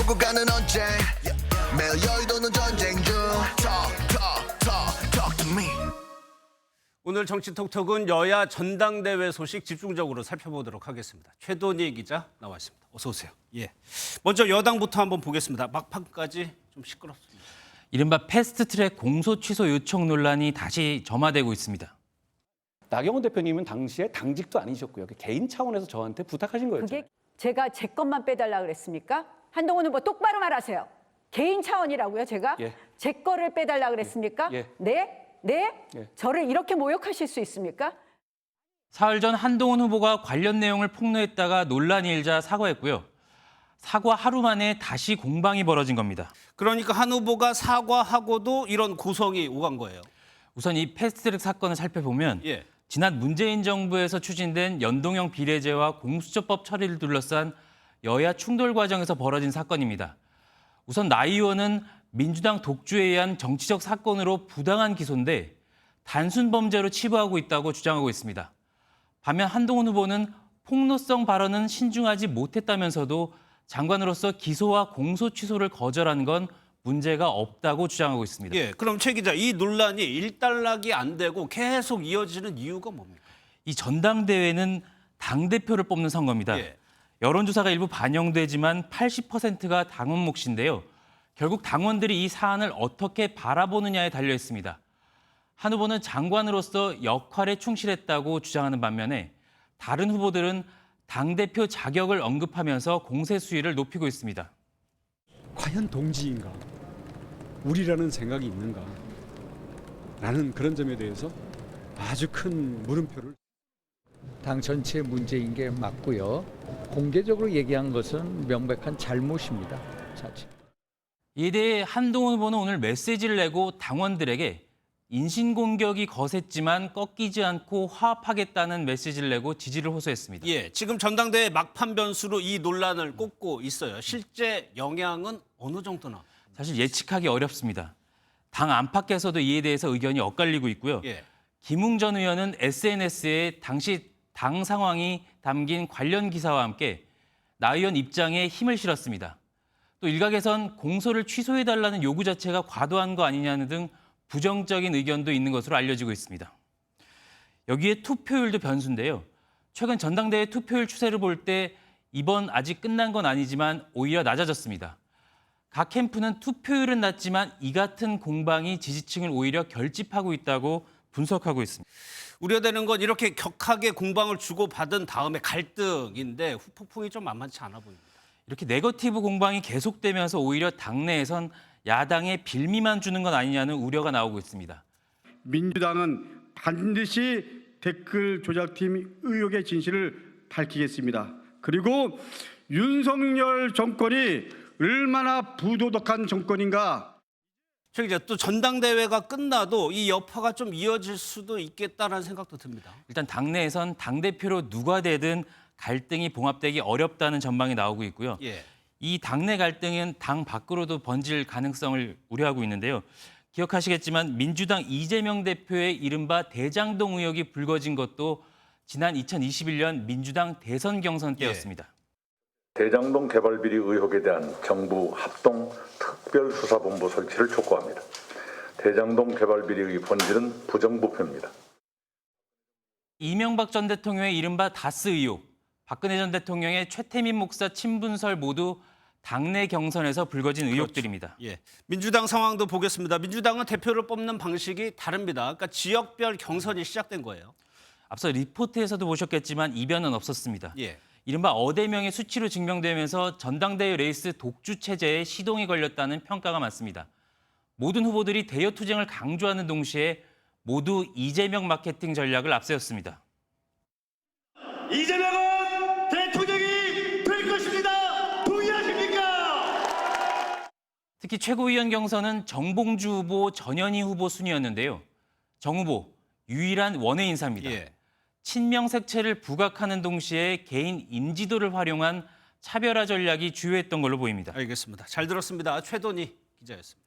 오고 가는 언제 매일 여의도는 전쟁 중 Talk to me. 오늘 정치 톡톡은 여야 전당대회 소식 집중적으로 살펴보도록 하겠습니다. 최돈희 기자 나와 있습니다. 어서 오세요. 예. 먼저 여당부터 한번 보겠습니다. 막판까지 좀 시끄럽습니다. 이른바 패스트트랙 공소 취소 요청 논란이 다시 점화되고 있습니다. 나경원 대표님은 당시에 당직도 아니셨고요. 개인 차원에서 저한테 부탁하신 거였잖아요. 그게 제가 제 것만 빼달라 그랬습니까? 한동훈 후보 똑바로 말하세요. 개인 차원이라고요, 제가? 예. 제 거를 빼달라 그랬습니까? 예. 네? 네? 예. 저를 이렇게 모욕하실 수 있습니까? 사흘 전 한동훈 후보가 관련 내용을 폭로했다가 논란이 일자 사과했고요. 사과 하루 만에 다시 공방이 벌어진 겁니다. 그러니까 한 후보가 사과하고도 이런 고성이 오간 거예요. 우선 이 패스트트랙 사건을 살펴보면 예. 지난 문재인 정부에서 추진된 연동형 비례제와 공수처법 처리를 둘러싼 여야 충돌 과정에서 벌어진 사건입니다. 우선 나 의원은 민주당 독주에 의한 정치적 사건으로 부당한 기소인데 단순 범죄로 치부하고 있다고 주장하고 있습니다. 반면 한동훈 후보는 폭로성 발언은 신중하지 못했다면서도 장관으로서 기소와 공소 취소를 거절한 건 문제가 없다고 주장하고 있습니다. 예. 그럼 최 기자, 이 논란이 일단락이 안 되고 계속 이어지는 이유가 뭡니까? 이 전당대회는 당대표를 뽑는 선거입니다. 예. 여론조사가 일부 반영되지만 80%가 당원 몫인데요. 결국 당원들이 이 사안을 어떻게 바라보느냐에 달려 있습니다. 한 후보는 장관으로서 역할에 충실했다고 주장하는 반면에 다른 후보들은 당대표 자격을 언급하면서 공세 수위를 높이고 있습니다. 과연 동지인가? 우리라는 생각이 있는가? 라는 그런 점에 대해서 아주 큰 물음표를. 당 전체의 문제인 게 맞고요. 공개적으로 얘기한 것은 명백한 잘못입니다. 자칫. 이에 대해 한동훈 후보는 오늘 메시지를 내고 당원들에게 인신공격이 거셌지만 꺾이지 않고 화합하겠다는 메시지를 내고 지지를 호소했습니다. 예. 지금 전당대회 막판 변수로 이 논란을 꼽고 있어요. 실제 영향은 어느 정도나? 사실 예측하기 어렵습니다. 당 안팎에서도 이에 대해서 의견이 엇갈리고 있고요. 예. 김웅 전 의원은 SNS에 당시 당 상황이 담긴 관련 기사와 함께 나 의원 입장에 힘을 실었습니다. 또 일각에선 공소를 취소해달라는 요구 자체가 과도한 거 아니냐는 등 부정적인 의견도 있는 것으로 알려지고 있습니다. 여기에 투표율도 변수인데요. 최근 전당대회 투표율 추세를 볼 때 이번 아직 끝난 건 아니지만 오히려 낮아졌습니다. 각 캠프는 투표율은 낮지만 이 같은 공방이 지지층을 오히려 결집하고 있다고 분석하고 있습니다. 우려되는 건 이렇게 격하게 공방을 주고받은 다음에 갈등인데 후폭풍이 좀 만만치 않아 보입니다. 이렇게 네거티브 공방이 계속되면서 오히려 당내에선 야당에 빌미만 주는 건 아니냐는 우려가 나오고 있습니다. 민주당은 반드시 댓글 조작팀 의혹의 진실을 밝히겠습니다. 그리고 윤석열 정권이 얼마나 부도덕한 정권인가. 최 기자, 또 전당대회가 끝나도 이 여파가 좀 이어질 수도 있겠다는 생각도 듭니다. 일단 당내에선 당대표로 누가 되든 갈등이 봉합되기 어렵다는 전망이 나오고 있고요. 예. 이 당내 갈등은 당 밖으로도 번질 가능성을 우려하고 있는데요. 기억하시겠지만 민주당 이재명 대표의 이른바 대장동 의혹이 불거진 것도 지난 2021년 민주당 대선 경선 때였습니다. 대장동 개발 비리 의혹에 대한 정부 합동 특별수사본부 설치를 촉구합니다. 대장동 개발 비리의 본질은 부정부패입니다. 이명박 전 대통령의 이른바 다스 의혹, 박근혜 전 대통령의 최태민 목사 친분설 모두 당내 경선에서 불거진 의혹들입니다. 예. 민주당 상황도 보겠습니다. 민주당은 대표를 뽑는 방식이 다릅니다. 그러니까 지역별 경선이 시작된 거예요. 앞서 리포트에서도 보셨겠지만 이변은 없었습니다. 예. 이른바 어대명의 수치로 증명되면서 전당대회 레이스 독주 체제에 시동이 걸렸다는 평가가 많습니다. 모든 후보들이 대여 투쟁을 강조하는 동시에 모두 이재명 마케팅 전략을 앞세웠습니다. 이재명은 대통령이 될 것입니다. 동의하십니까? 특히 최고위원 경선은 정봉주 후보, 전현희 후보 순이었는데요. 정 후보, 유일한 원외 인사입니다. 예. 친명 색채를 부각하는 동시에 개인 인지도를 활용한 차별화 전략이 주요했던 걸로 보입니다. 알겠습니다. 잘 들었습니다. 최돈희 기자였습니다.